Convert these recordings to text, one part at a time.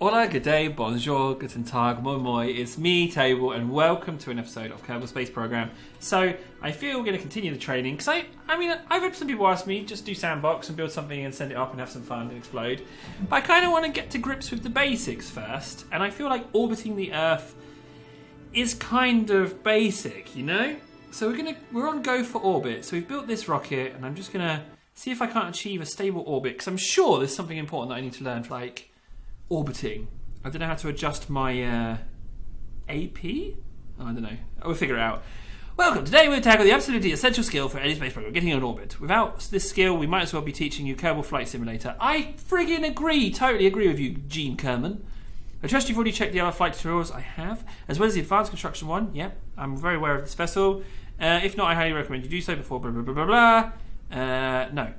Hola, good day, bonjour, guten tag, moi moi, it's me, Table, and welcome to an episode of Kerbal Space Program. So, I feel we're going to continue the training, because I've had some people ask me, just do Sandbox and build something and send it up and have some fun and explode. But I kind of want to get to grips with the basics first, and I feel like orbiting the Earth is kind of basic, you know? So we're on go for orbit, so we've built this rocket, and I'm just going to see if I can't achieve a stable orbit, because I'm sure there's something important that I need to learn, like orbiting. I don't know how to adjust my AP? Oh, I don't know. We'll figure it out. Welcome. Today we'll tackle the absolutely essential skill for any space program, getting on orbit. Without this skill, we might as well be teaching you Kerbal Flight Simulator. I friggin' agree. Totally agree with you, Gene Kerman. I trust you've already checked the other flight tutorials I have, as well as the advanced construction one. Yep, I'm very aware of this vessel. If not, I highly recommend you do so before blah, blah, blah, blah, blah. No.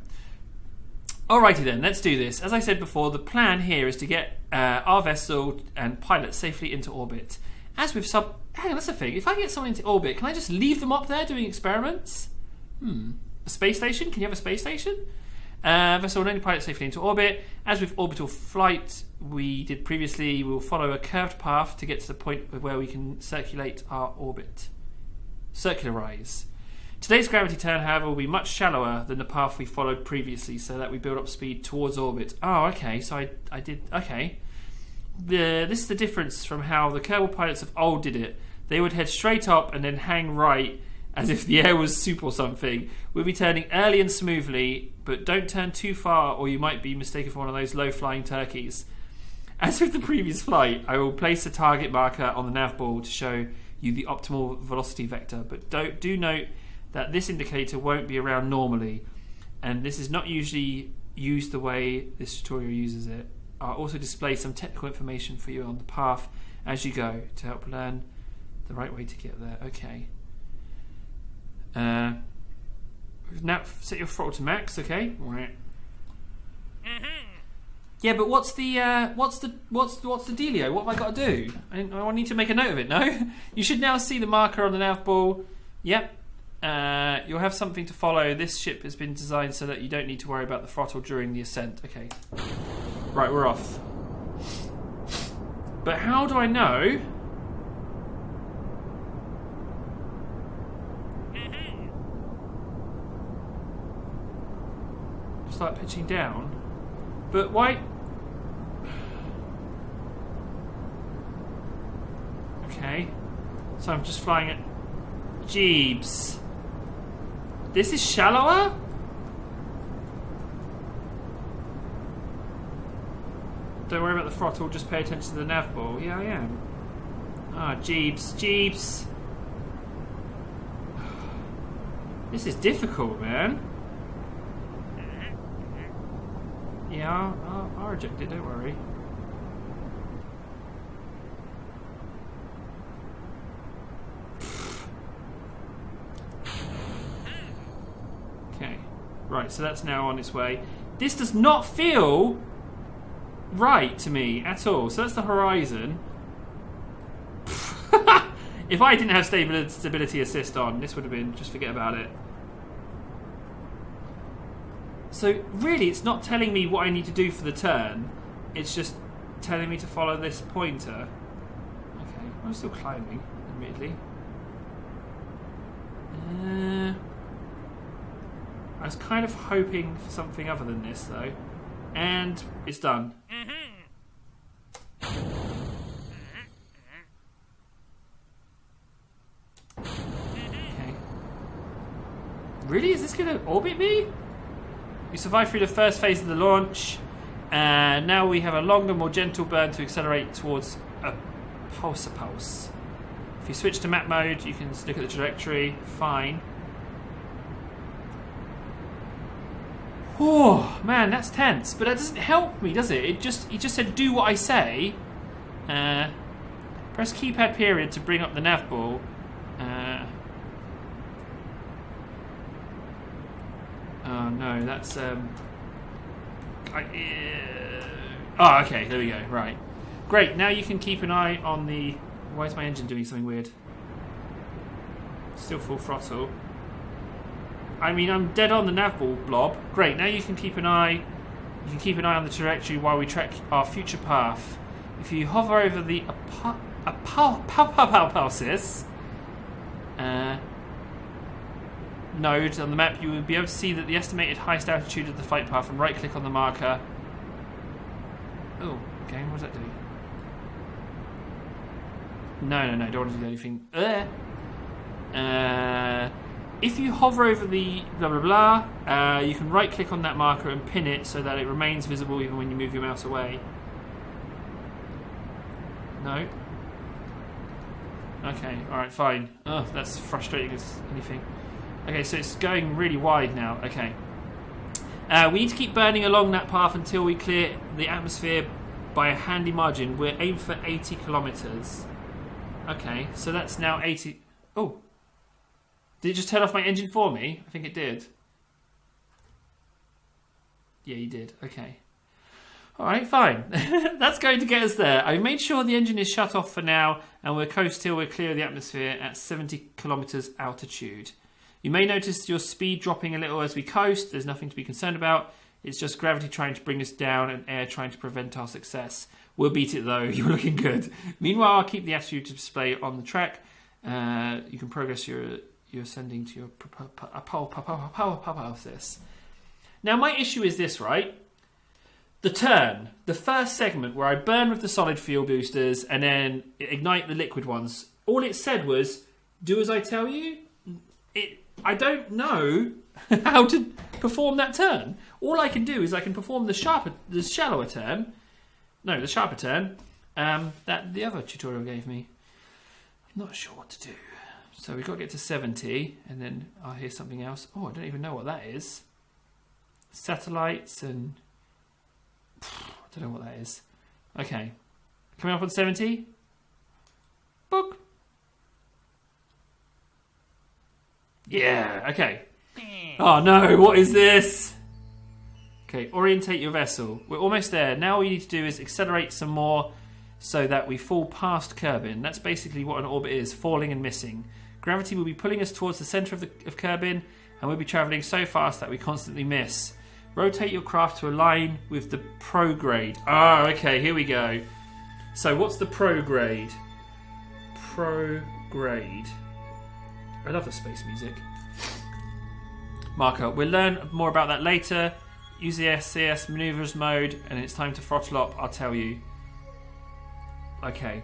Alrighty then, let's do this. As I said before, the plan here is to get our vessel and pilot safely into orbit. As with hang on, that's the thing. If I get someone into orbit, can I just leave them up there doing experiments? A space station? Can you have a space station? Vessel will only pilot safely into orbit. As with orbital flight we did previously, we'll follow a curved path to get to the point where we can circulate our orbit. Circularize. Today's gravity turn, however, will be much shallower than the path we followed previously, so that we build up speed towards orbit. Oh, okay, so I did... Okay. This is the difference from how the Kerbal pilots of old did it. They would head straight up and then hang right, as if the air was soup or something. We'll be turning early and smoothly, but don't turn too far or you might be mistaken for one of those low-flying turkeys. As with the previous flight, I will place a target marker on the nav ball to show you the optimal velocity vector, but do note that this indicator won't be around normally, and this is not usually used the way this tutorial uses it. I'll also display some technical information for you on the path as you go to help learn the right way to get there. Okay. Now set your throttle to max. Okay. Yeah, but what's the dealio? What have I got to do? I need to make a note of it. No, you should now see the marker on the nav ball. Yep. You'll have something to follow. This ship has been designed so that you don't need to worry about the throttle during the ascent. Okay. Right, we're off. But how do I know? Start pitching down. But why? Okay. So I'm just flying at Jeebs. This is shallower? Don't worry about the throttle, just pay attention to the nav ball. Yeah, I am. Ah, Jeebs, Jeebs. This is difficult, man. Yeah, I'll reject it, don't worry. Okay, right, so that's now on its way. This does not feel right to me at all. So that's the horizon. If I didn't have stability assist on, this would have been, just forget about it. So really, it's not telling me what I need to do for the turn. It's just telling me to follow this pointer. Okay, I'm still climbing, admittedly. I was kind of hoping for something other than this, though. And it's done. Okay. Really? Is this going to orbit me? We survived through the first phase of the launch, and now we have a longer, more gentle burn to accelerate towards a pulse. If you switch to map mode, you can look at the trajectory. Fine. Oh man, that's tense. But that doesn't help me, does it? It just said do what I say. Press keypad period to bring up the nav ball. Oh no, that's oh, okay, there we go. Right, great. Now you can keep an eye on the. Why is my engine doing something weird? Still full throttle. I mean, I'm dead on the nav ball blob. Great. Now you can keep an eye. You can keep an eye on the trajectory while we track our future path. If you hover over the Apalpalpalpalsis node on the map, you will be able to see that the estimated highest altitude of the flight path and right-click on the marker. Oh, okay, what does that do? No, don't want to do anything. If you hover over the blah blah blah, you can right-click on that marker and pin it so that it remains visible even when you move your mouse away. No. Okay, alright, fine. Oh, that's frustrating as anything. Okay, so it's going really wide now. Okay. We need to keep burning along that path until we clear the atmosphere by a handy margin. We're aiming for 80 kilometers. Okay, so that's now 80... Oh. Did it just turn off my engine for me? I think it did. Yeah, you did. Okay. Alright, fine. That's going to get us there. I made sure the engine is shut off for now, and we're coast till we're clear of the atmosphere at 70 kilometers altitude. You may notice your speed dropping a little as we coast. There's nothing to be concerned about. It's just gravity trying to bring us down and air trying to prevent our success. We'll beat it though. You're looking good. Meanwhile, I'll keep the attitude display on the track. You can progress your ascending to your Apalpalpalpalsis. Now, my issue is this, right? The turn, the first segment where I burn with the solid fuel boosters and then ignite the liquid ones. All it said was, "Do as I tell you." I don't know how to perform that turn. All I can do is I can perform the sharper turn that the other tutorial gave me. I'm not sure what to do. So we've got to get to 70, and then I'll hear something else. Oh, I don't even know what that is. Satellites and... I don't know what that is. Okay. Coming up on 70. Book. Yeah, okay. Oh no, what is this? Okay, orientate your vessel. We're almost there. Now all you need to do is accelerate some more so that we fall past Kerbin. That's basically what an orbit is, falling and missing. Gravity will be pulling us towards the centre of Kerbin, and we'll be travelling so fast that we constantly miss. Rotate your craft to align with the prograde. Ah, okay, here we go. So what's the prograde? Prograde. I love the space music. Marker. We'll learn more about that later. Use the SCS maneuvers mode, and it's time to throttle up, I'll tell you. Okay.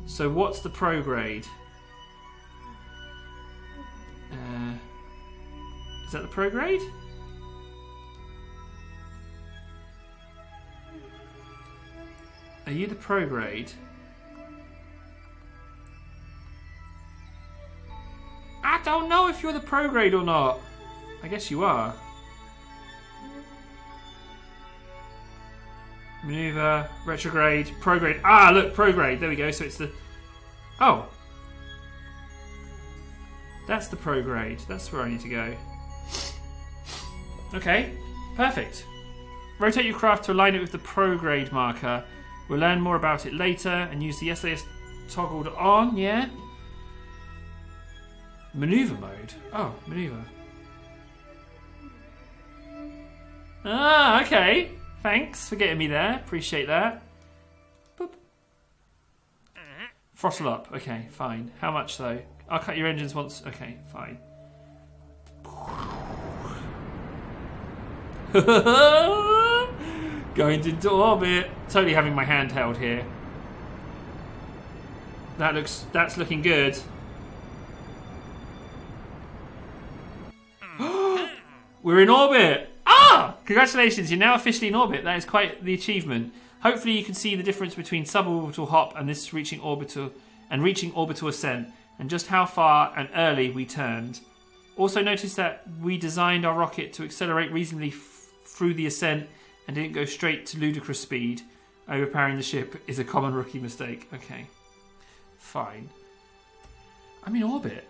So what's the prograde? Is that the prograde? Are you the prograde? I don't know if you're the prograde or not. I guess you are. Maneuver, retrograde, prograde. Ah, look, prograde. There we go. So it's the... Oh. That's the prograde. That's where I need to go. Okay, perfect. Rotate your craft to align it with the prograde marker. We'll learn more about it later and use the SAS toggled on, yeah? Maneuver mode. Oh, maneuver. Ah, okay. Thanks for getting me there. Appreciate that. Boop. Throttle up. Okay, fine. How much though? I'll cut your engines once. Okay, fine. Going into orbit. Totally having my hand held here. That's looking good. We're in orbit. Ah! Congratulations, you're now officially in orbit. That is quite the achievement. Hopefully you can see the difference between suborbital hop and this reaching orbital ascent, and just how far and early we turned. Also notice that we designed our rocket to accelerate reasonably through the ascent and didn't go straight to ludicrous speed. Overpowering the ship is a common rookie mistake. Okay, fine. I'm in orbit.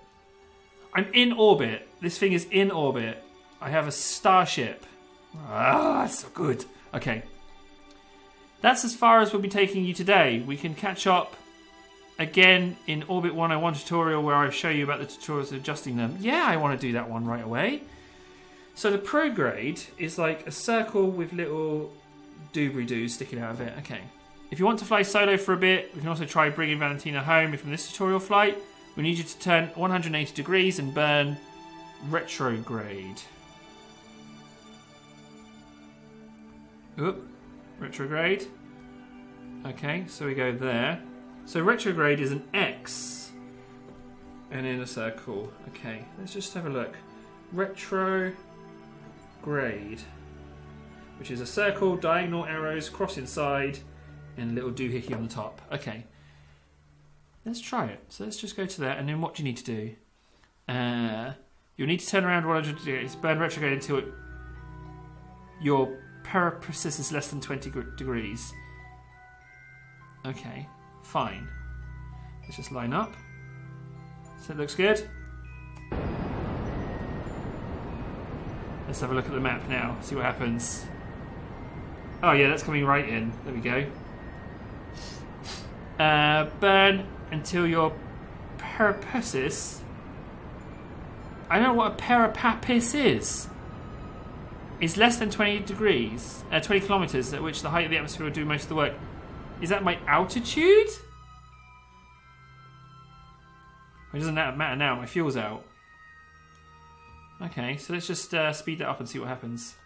I'm in orbit. This thing is in orbit. I have a starship. Ah, that's so good. Okay. That's as far as we'll be taking you today. We can catch up again in Orbit 101 tutorial where I show you about the tutorials of adjusting them. Yeah, I want to do that one right away. So the prograde is like a circle with little doobly-doo sticking out of it. Okay. If you want to fly solo for a bit, we can also try bringing Valentina home from this tutorial flight. We need you to turn 180 degrees and burn retrograde. Oop, retrograde. Okay, so we go there. So retrograde is an X and in a circle. Okay, let's just have a look. Retrograde, which is a circle, diagonal arrows, cross inside, and a little doohickey on the top. Okay, let's try it. So let's just go to that, and then what do you need to do? You'll need to turn around 100 degrees, burn retrograde until your periapsis is less than 20 degrees. Okay, fine. Let's just line up. So it looks good. Let's have a look at the map now, see what happens. Oh yeah, that's coming right in. There we go. Burn until your periapsis... I don't know what a periapsis is. It's less than 20 degrees, 20 kilometers, at which the height of the atmosphere will do most of the work. Is that my altitude? It doesn't matter now, my fuel's out. Okay, so let's just speed that up and see what happens.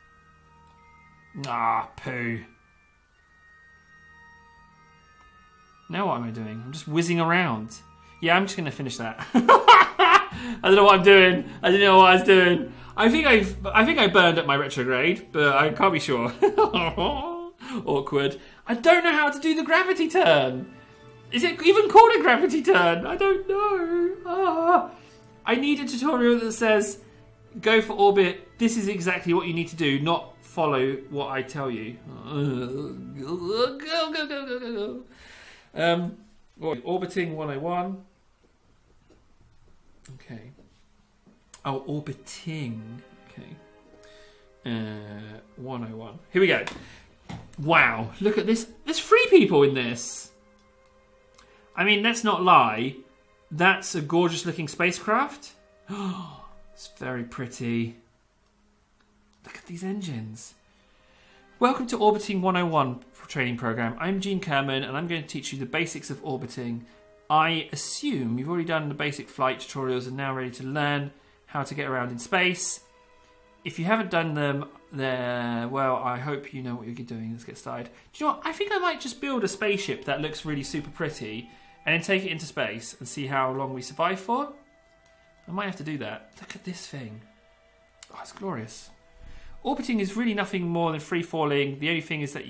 Ah, poo. Now what am I doing? I'm just whizzing around. Yeah, I'm just going to finish that. I don't know what I'm doing. I didn't know what I was doing. I think I burned at my retrograde, but I can't be sure. Awkward. I don't know how to do the gravity turn. Is it even called a gravity turn? I don't know. I need a tutorial that says, go for orbit. This is exactly what you need to do, not follow what I tell you. Go. Orbiting 101. Okay. Oh, orbiting. Okay. 101. Here we go. Wow, look at this. There's 3 people in this. I mean, let's not lie. That's a gorgeous looking spacecraft. Oh, it's very pretty. Look at these engines. Welcome to Orbiting 101 training program. I'm Gene Kerman and I'm going to teach you the basics of orbiting. I assume you've already done the basic flight tutorials and now ready to learn how to get around in space. If you haven't done them, well, I hope you know what you're doing. Let's get started. Do you know what? I think I might just build a spaceship that looks really super pretty and then take it into space and see how long we survive for. I might have to do that. Look at this thing. Oh, it's glorious. Orbiting is really nothing more than free falling. The only thing is that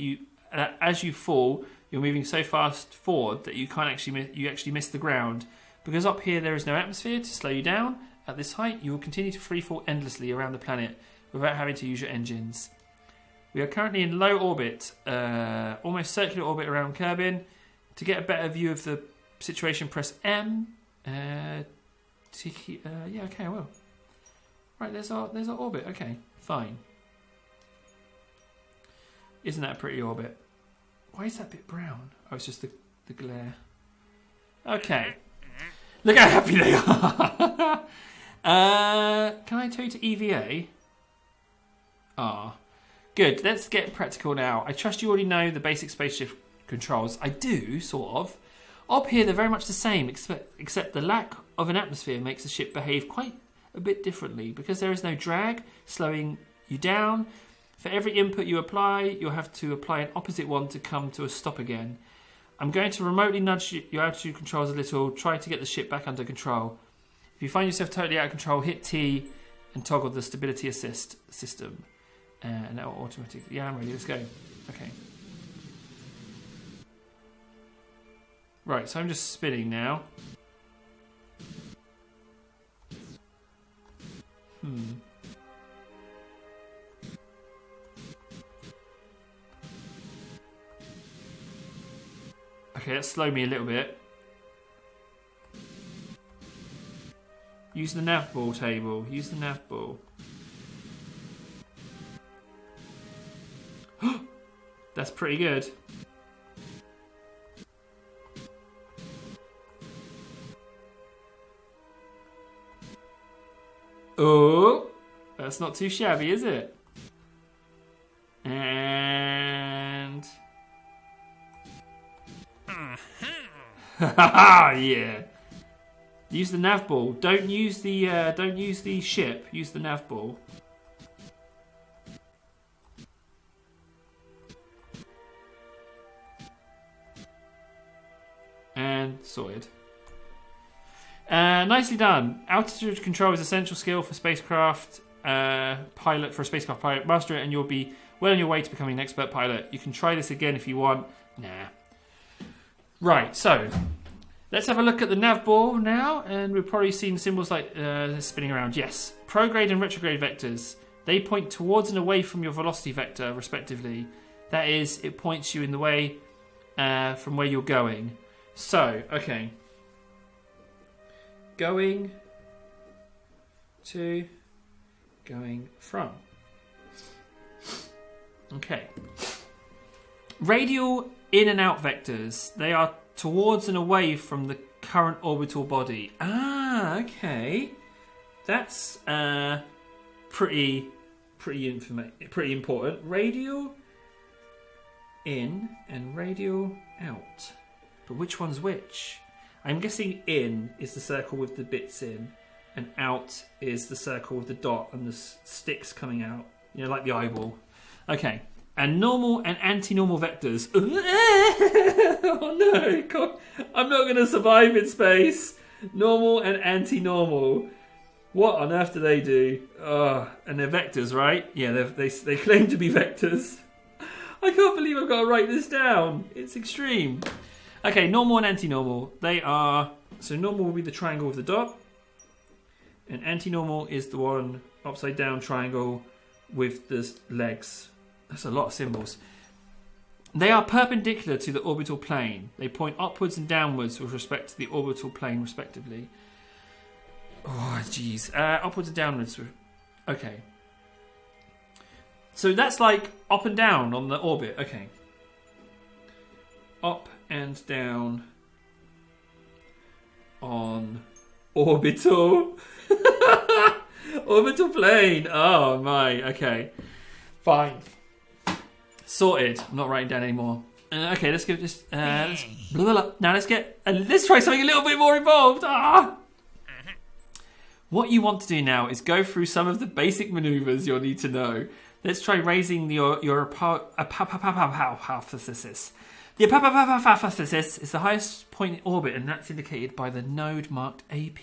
as you fall, you're moving so fast forward that you actually miss the ground. Because up here there is no atmosphere to slow you down. At this height, you will continue to free fall endlessly around the planet without having to use your engines. We are currently in low orbit, almost circular orbit around Kerbal. To get a better view of the situation, press M. Yeah, okay, I will. Right, there's our orbit. Okay, fine. Isn't that a pretty orbit? Why is that bit brown? Oh, it's just the glare. Okay. Look how happy they are. Can I tell you to EVA? Good. Let's get practical now. I trust you already know the basic spaceship controls. I do, sort of. Up here, they're very much the same, except the lack of an atmosphere makes the ship behave quite a bit differently. Because there is no drag slowing you down, for every input you apply, you'll have to apply an opposite one to come to a stop again. I'm going to remotely nudge your altitude controls a little, try to get the ship back under control. If you find yourself totally out of control, hit T and toggle the stability assist system. And that will automatically... Yeah, I'm ready, let's go. Okay. Right, so I'm just spinning now. Okay, that slowed me a little bit. Use the nav ball table. Use the nav ball. That's pretty good. Oh, that's not too shabby, is it? And Yeah. Use the nav ball. Don't use the ship. Use the nav ball. And sorted. Nicely done. Altitude control is essential skill for spacecraft pilot. For a spacecraft pilot, master it, and you'll be well on your way to becoming an expert pilot. You can try this again if you want. Nah. Right. So let's have a look at the nav ball now, and we've probably seen symbols like spinning around. Yes. Prograde and retrograde vectors. They point towards and away from your velocity vector, respectively. That is, it points you in the way from where you're going. So, okay. Going to, going from. Okay. Radial in and out vectors. They are towards and away from the current orbital body. Ah, okay. That's pretty important. Radial in and radial out. But which one's which? I'm guessing in is the circle with the bits in, and out is the circle with the dot and the sticks coming out. You know, like the eyeball. Okay. And normal and anti-normal vectors. Oh no, God. I'm not going to survive in space. Normal and anti-normal. What on earth do they do? Oh, and they're vectors, right? Yeah, they claim to be vectors. I can't believe I've got to write this down. It's extreme. Okay, normal and anti-normal. They are... So normal will be the triangle with the dot. And anti-normal is the one upside down triangle with the legs. That's a lot of symbols. They are perpendicular to the orbital plane. They point upwards and downwards with respect to the orbital plane, respectively. Oh, jeez. Upwards and downwards. Okay. So that's like up and down on the orbit. Okay. Up and down on orbital. Orbital plane. Oh, my. Okay. Fine. Sorted. I'm not writing down anymore. Okay, let's give this. Now let's try something a little bit more involved. What you want to do now is go through some of the basic maneuvers you'll need to know. Let's try raising your hypothesis. The hypothesis is the highest point in orbit, and that's indicated by the node marked AP.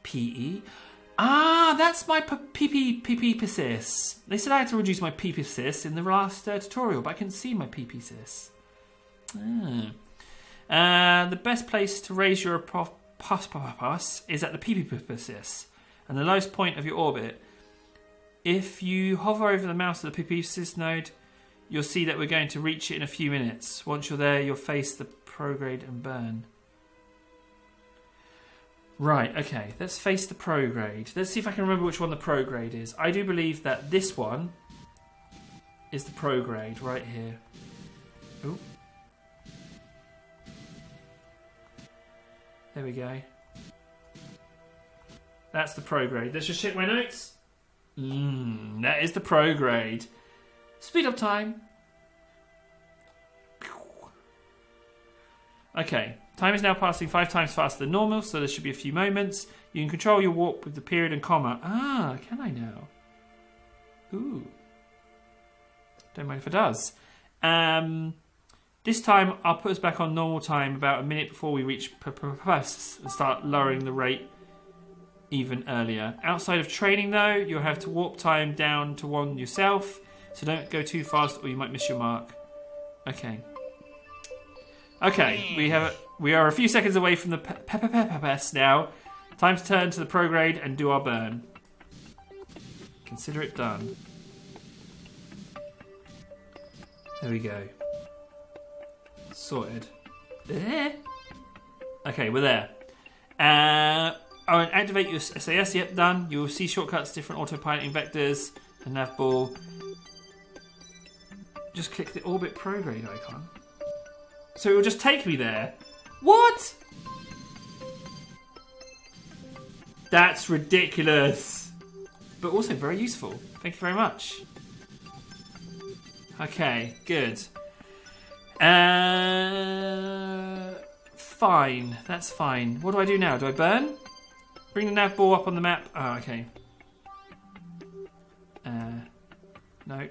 PE. Ah, that's my PPPPPSIS. They said I had to reduce my PPSIS in the last tutorial, but I couldn't see my PPSIS. The best place to raise your PPSIS is at the PPSIS, and the lowest point of your orbit. If you hover over the mouse of the PPSIS node, you'll see that we're going to reach it in a few minutes. Once you're there, you'll face the prograde and burn. Right, okay, let's face the prograde. Let's see if I can remember which one the prograde is. I do believe that this one is the prograde right here. Ooh. There we go. That's the prograde. Let's just check my notes. That is the prograde. Speed up time. Okay. Time is now passing 5 times faster than normal, so there should be a few moments. You can control your warp with the period and comma. Ah, can I now? Ooh. Don't mind if it does. This time, I'll put us back on normal time about a minute before we reach and start lowering the rate even earlier. Outside of training, though, you'll have to warp time down to 1 yourself, so don't go too fast or you might miss your mark. Okay. Okay, we are a few seconds away from the PPSIS now. Time to turn to the prograde and do our burn. Consider it done. There we go. Sorted. Okay, we're there. Oh, and activate your SAS. Yep, done. You'll see shortcuts, different autopiloting vectors, and nav ball. Just click the orbit prograde icon. So it will just take me there. What? That's ridiculous. But also very useful. Thank you very much. Okay, good. Fine. That's fine. What do I do now? Do I burn? Bring the nav ball up on the map. Oh, okay. No.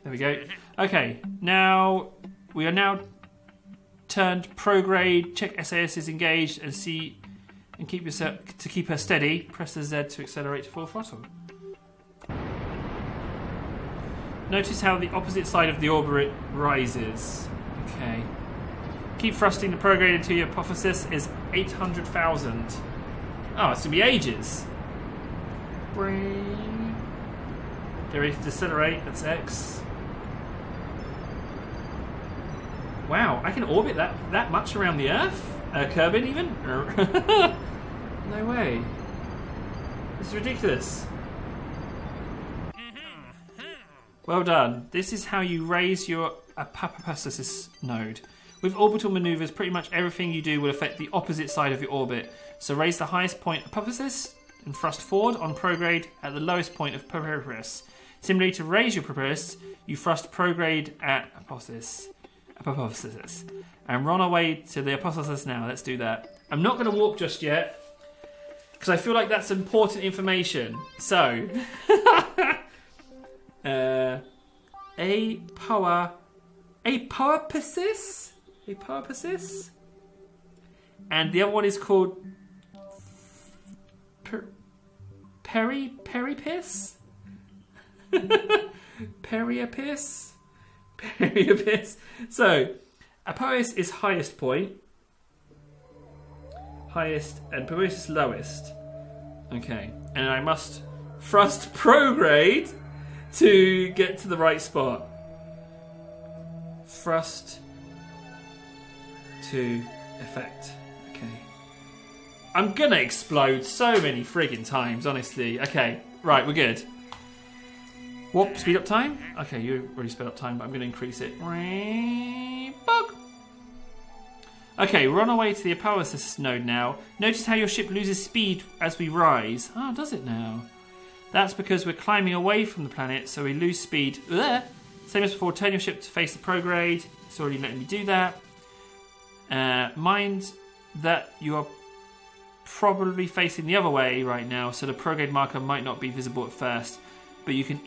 There we go. Okay. Now, we are now turned prograde. Check SAS is engaged and see... And keep her steady, press the Z to accelerate to full throttle. Notice how the opposite side of the orbit rises. Okay. Keep thrusting the prograde until your hypothesis is 800,000. Oh, it's going to be ages. Get ready to decelerate. That's X. Wow, I can orbit that much around the Earth? Kerbal even? No way. This is ridiculous. Well done. This is how you raise your hypothesis node. With orbital maneuvers, pretty much everything you do will affect the opposite side of your orbit. So raise the highest point hypothesis and thrust forward on prograde at the lowest point of hypothesis. Similarly, to raise your hypothesis, you thrust prograde at hypothesis. And run away to the hypothesis now. Let's do that. I'm not going to warp just yet because I feel like that's important information. So, hypothesis, and the other one is called Periapis. Periapis. So, Apois is highest point. Highest, and Apois is lowest. Okay. And I must thrust prograde to get to the right spot. Thrust to effect. Okay. I'm gonna explode so many friggin' times, honestly. Okay. Right, we're good. Warp speed up time? Okay, you already sped up time, but I'm going to increase it. Bug! Okay, we're on our way to the hypothesis node now. Notice how your ship loses speed as we rise. Oh, does it now? That's because we're climbing away from the planet, so we lose speed. Ugh. Same as before, turn your ship to face the prograde. It's already letting me do that. Mind that you are probably facing the other way right now, so the prograde marker might not be visible at first. But you can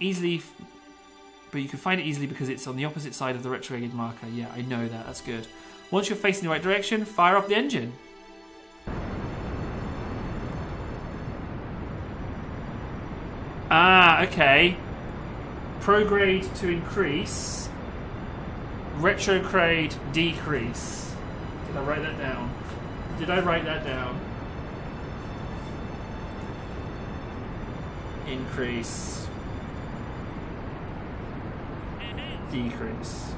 find it easily because it's on the opposite side of the retrograde marker. Yeah, I know that. That's good. Once you're facing the right direction, fire up the engine. Ah, okay. Prograde to increase. Retrograde decrease. Did I write that down? Increase. Decrease.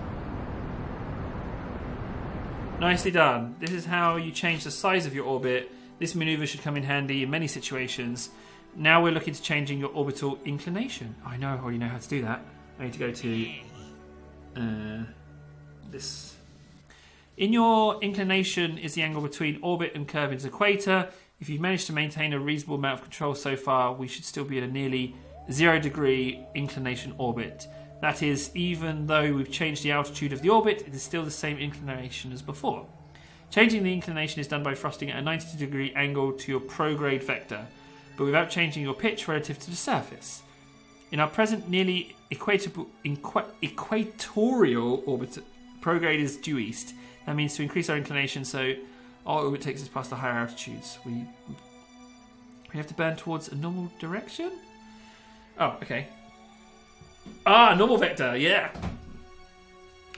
Nicely done. This is how you change the size of your orbit. This maneuver should come in handy in many situations. Now we're looking to changing your orbital inclination. I already know how to do that. I need to go to this. In your inclination is the angle between orbit and Kerbin's equator. If you've managed to maintain a reasonable amount of control so far, we should still be at a nearly 0 degree inclination orbit. That is, even though we've changed the altitude of the orbit, it is still the same inclination as before. Changing the inclination is done by thrusting at a 90 degree angle to your prograde vector, but without changing your pitch relative to the surface. In our present nearly equatorial orbit, prograde is due east. That means to increase our inclination, so our orbit takes us past the higher altitudes. We have to burn towards a normal direction? Oh, okay. Ah, normal vector, yeah.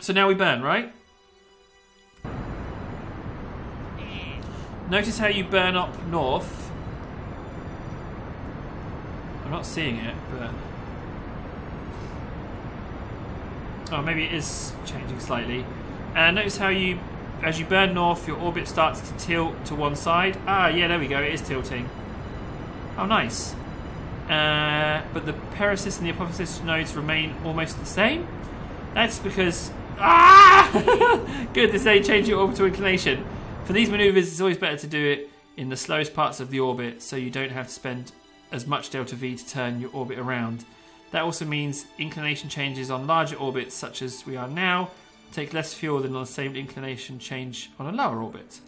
So now we burn, right? Notice how you burn up north. I'm not seeing it, but... Oh, maybe it is changing slightly. And notice how as you burn north, your orbit starts to tilt to one side. Ah, yeah, there we go, it is tilting. Oh, nice. But the periapsis and the hypothesis nodes remain almost the same. That's because... Ah! Good, this ain't change your orbital inclination. For these maneuvers, it's always better to do it in the slowest parts of the orbit, so you don't have to spend as much delta V to turn your orbit around. That also means inclination changes on larger orbits, such as we are now, take less fuel than on the same inclination change on a lower orbit.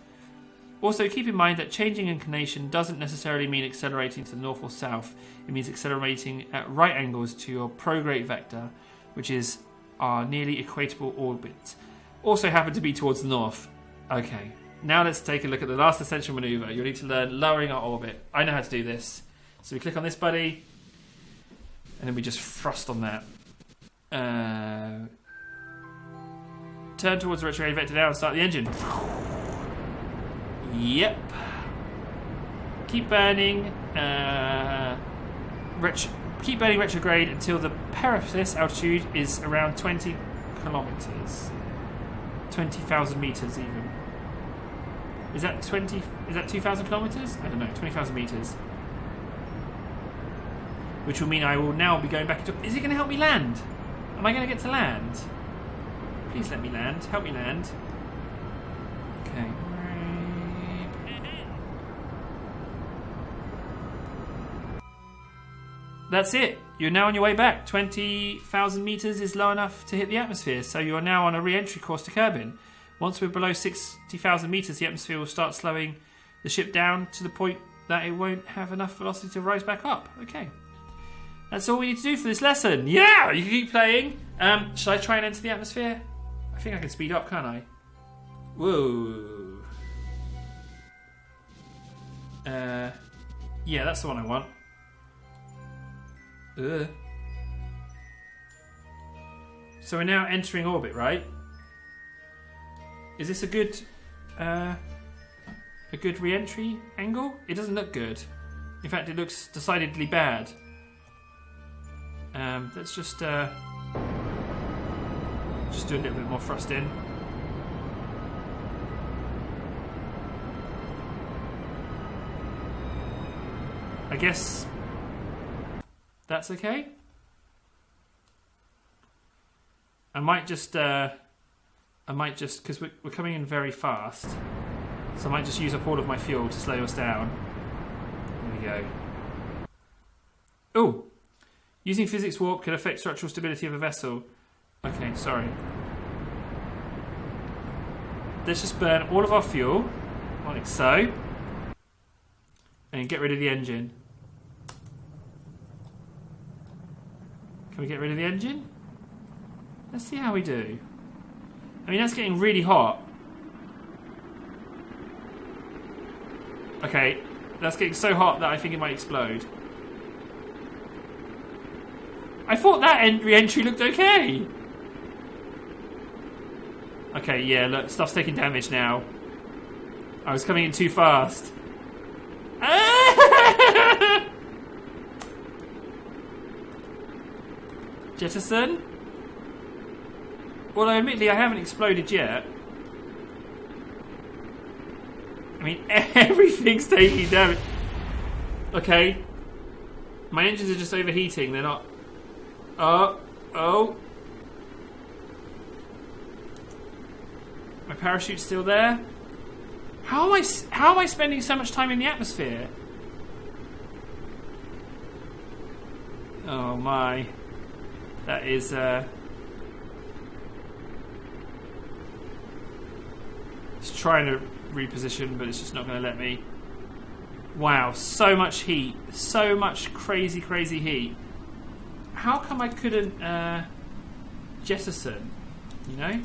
Also, keep in mind that changing inclination doesn't necessarily mean accelerating to the north or south. It means accelerating at right angles to your prograde vector, which is our nearly equatorial orbit. Also happen to be towards the north. Okay, now let's take a look at the last essential maneuver. You'll need to learn lowering our orbit. I know how to do this. So we click on this buddy, and then we just thrust on that. Turn towards the retrograde vector now and start the engine. Yep. Keep burning. Keep burning retrograde until the periphas altitude is around 20 kilometers. 20,000 meters even. Is that 20? Is that 2,000 kilometers? I don't know. 20,000 meters. Which will mean I will now be going back into. Is it going to help me land? Am I going to get to land? Please let me land. Help me land. Okay. That's it. You're now on your way back. 20,000 meters is low enough to hit the atmosphere, so you are now on a re-entry course to Kerbin. Once we're below 60,000 meters, the atmosphere will start slowing the ship down to the point that it won't have enough velocity to rise back up. Okay. That's all we need to do for this lesson. Yeah! You can keep playing. Should I try and enter the atmosphere? I think I can speed up, can't I? Whoa. Yeah, that's the one I want. Ugh. So we're now entering orbit, right? Is this a good re-entry angle? It doesn't look good. In fact, it looks decidedly bad. Let's just do a little bit more thrust in. I guess that's okay. I might just, because we're coming in very fast, so I might just use up all of my fuel to slow us down. There we go. Oh! Using physics warp can affect structural stability of a vessel. Okay, sorry. Let's just burn all of our fuel, like so, and get rid of the engine. Can we get rid of the engine? Let's see how we do. I mean, that's getting really hot. Okay, that's getting so hot that I think it might explode. I thought that re-entry looked okay. Okay, yeah, look, stuff's taking damage now. I was coming in too fast. Jettison? Well, admittedly, I haven't exploded yet. I mean, everything's taking damage. Okay. My engines are just overheating, they're not... Oh. My parachute's still there. How am I spending so much time in the atmosphere? Oh my. That is it's trying to reposition, but it's just not going to let me. Wow, so much heat. So much crazy heat. How come I couldn't jettison, you know?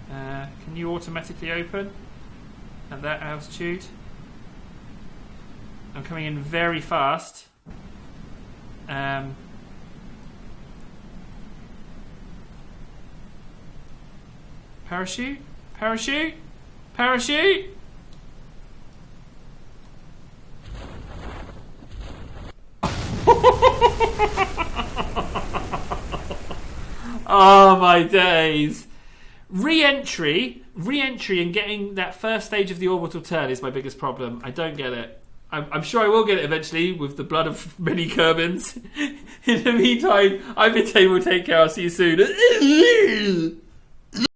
Can you automatically open at that altitude? I'm coming in very fast. Parachute? Parachute? Parachute? Oh my days. Re-entry and getting that first stage of the orbital turn is my biggest problem. I don't get it. I'm sure I will get it eventually with the blood of many Kerbins. In the meantime, I've been Table. Take care. I'll see you soon.